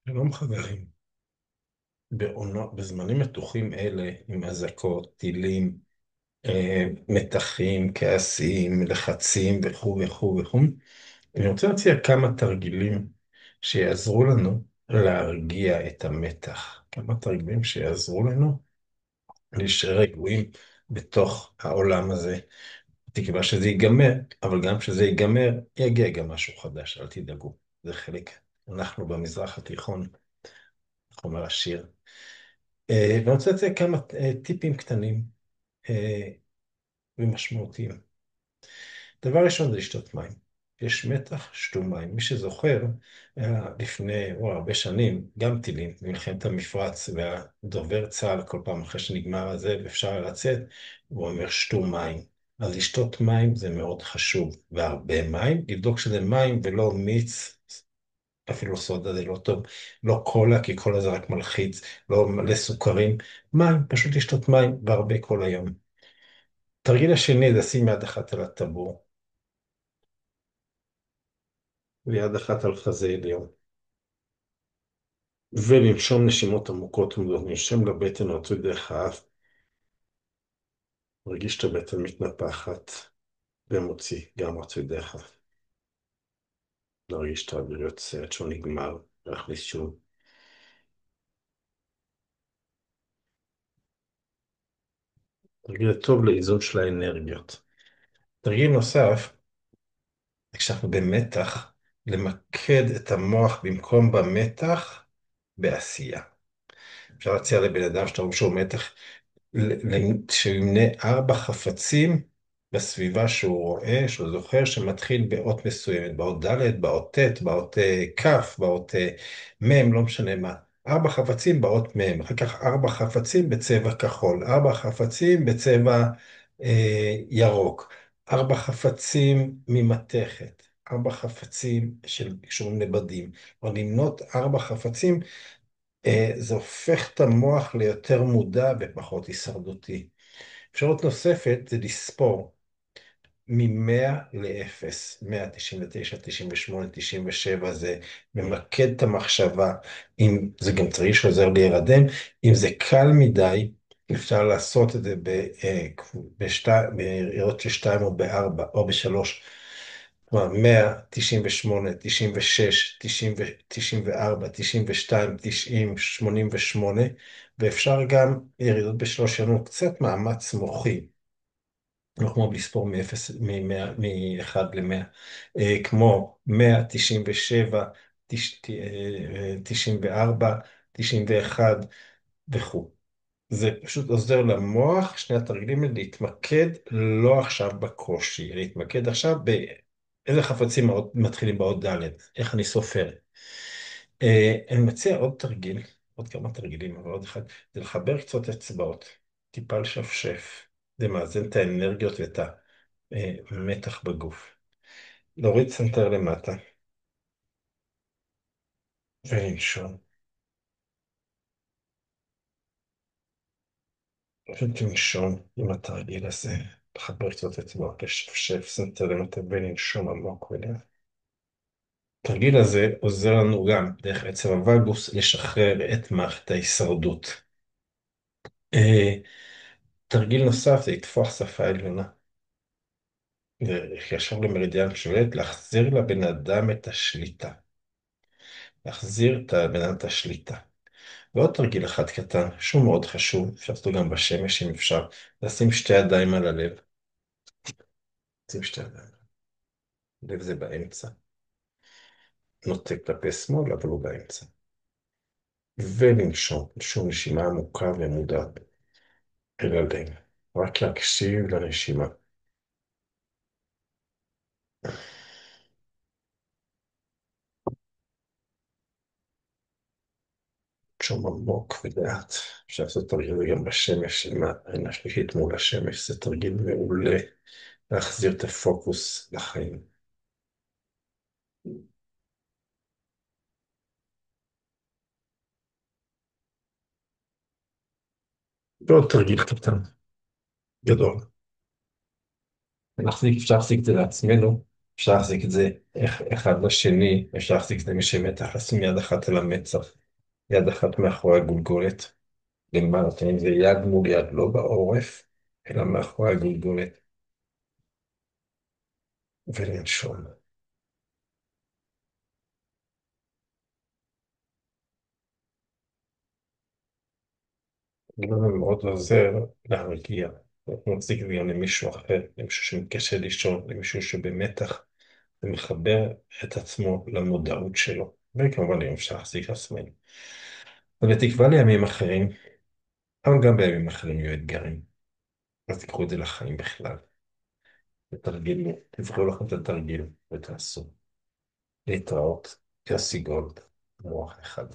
שלום חברים, בזמנים מתוחים אלה, עם אזעקות, טילים, מתחים, כעסים, לחצים וכו' וכו' וכו', אני רוצה להציע כמה תרגילים שיעזרו לנו להרגיע את המתח, כמה תרגילים שיעזרו לנו להישאר רגועים בתוך העולם הזה. תקווה שזה ייגמר, אבל גם כשזה ייגמר, יגיע גם משהו חדש, אל תדאגו, זה חלק. אנחנו במזרח התיכון, חומר עשיר. ואני רוצה לתת כמה טיפים קטנים אה, ומשמעותיים. דבר ראשון זה לשתות מים. יש מתח, שתו מים. מי שזוכר, לפני הרבה שנים, גם טילים, במלחמת המפרץ, והדובר צה"ל כל פעם אחרי שנגמר הזה ואפשר לצאת, הוא אומר שתו מים. אז לשתות מים זה מאוד חשוב, והרבה מים, לבדוק שזה מים ולא מיץ, אפילו סודה זה לא טוב, לא קולה, כי קולה זה רק מלחיץ, לא מלא סוכרים, מים, פשוט לשתות מים, והרבה כל היום. תרגיל השני זה לשים יד אחת על הטבור, ויד אחת על חזה עליון, ולנשום נשימות עמוקות ומדות, נשם לבטן רצוי דרך האף, מרגיש את הבטן מתנפחת, ומוציא, גם רצוי דרך האף. להרגיש את האוויר יוצא עד שהוא נגמר, להכניס שוב. תרגיל טוב לאיזון של האנרגיות. תרגיל נוסף, כשאנחנו במתח, למקד את המוח במקום במתח, בעשייה. אפשר להציע לבן אדם שאתה רואה שהוא מתח, שימנה 4 חפצים בסביבה שהוא רואה, שהוא זוכר, שמתחיל באות מסוימת, באות ד', באות ט', באות כ', באות מ', לא משנה מה. 4 חפצים באות מ', אחר כך 4 חפצים בצבע כחול, 4 חפצים בצבע ירוק, 4 חפצים ממתכת, 4 חפצים של קשורים לבדים, או למנות 4 חפצים, זה הופך את המוח ליותר מודע ופחות הישרדותי. אפשרות נוספת זה לספור מ-100 ל-0, 100, 99, 98, 97, זה ממקד את המחשבה. אם זה גם צריך שעוזר להירדם, אם זה קל מדי, אפשר לעשות את זה בעירות של 2 או ב-4 או ב-3. כלומר, 100, 98, 96, 90, 94, 92, 90, 88, ואפשר גם ירידות בשלוש שנות, קצת מאמץ מוחי. לא כמו לספור מ-1 ל-100, כמו 197, 94, 91 וכו'. זה פשוט עוזר למוח, שני התרגילים האלה, להתמקד לא עכשיו בקושי, להתמקד עכשיו באיזה חפצים מתחילים באות ד', איך אני סופר. אני מציע עוד תרגיל, עוד כמה תרגילים, אבל עוד אחד, זה לחבר קצת אצבעות, טיפה לשפשף, זה מאזן את האנרגיות ואת המתח בגוף. להוריד סנטר למטה, ולנשום. פשוט לנשום עם התרגיל הזה, לחבר קצת אצבעות, לשפשף סנטר למטה ולנשום עמוק ולאט. התרגיל הזה עוזר לנו גם, דרך עצם הווגוס, לשחרר את מערכת ההישרדות. אה, תרגיל נוסף זה לטפוח שפה עליונה. ישר למרידיאן שולט, להחזיר לבן אדם את השליטה. להחזיר לבן אדם את השליטה. ועוד תרגיל אחד קטן, שהוא מאוד חשוב, אפשר לעשות אותו גם בשמש אם אפשר, לשים שתי ידיים על הלב. לשים שתי ידיים. לב זה באמצע. נוטה כלפי שמאל, אבל הוא באמצע. ולנשום, נשום נשימה עמוקה ומודעת אל הלב. רק להקשיב לנשימה. נשום עמוק ולאט. אפשר לעשות תרגיל זה גם בשמש, עם העין השלישית מול השמש, זה תרגיל מעולה. להחזיר את הפוקוס לחיים. ועוד תרגיל קטן, גדול. אפשר להחזיק את זה לעצמנו, אפשר להחזיק את זה אחד לשני, אפשר להחזיק את זה משמתח, לשים יד אחת על המצח, יד אחת מאחורי הגולגולת, למעלה, אם זה יד מול יד, לא בעורף, אלא מאחורי הגולגולת, ולנשום. זה מאוד עוזר להרגיע. אנחנו נחזיק את זה גם למישהו אחר, למישהו שמתקשה לישון, למישהו שבמתח, ומחבר את עצמו למודעות שלו. וכמובן, אם אפשר להחזיק עצמנו. ובתקווה לימים אחרים, אבל גם בימים אחרים יהיו אתגרים. אז תיקחו את זה לחיים בכלל. ותרגילו, תבחרו לכם את התרגיל ותעשו. להתראות, יוסי גולד, מוח אחד.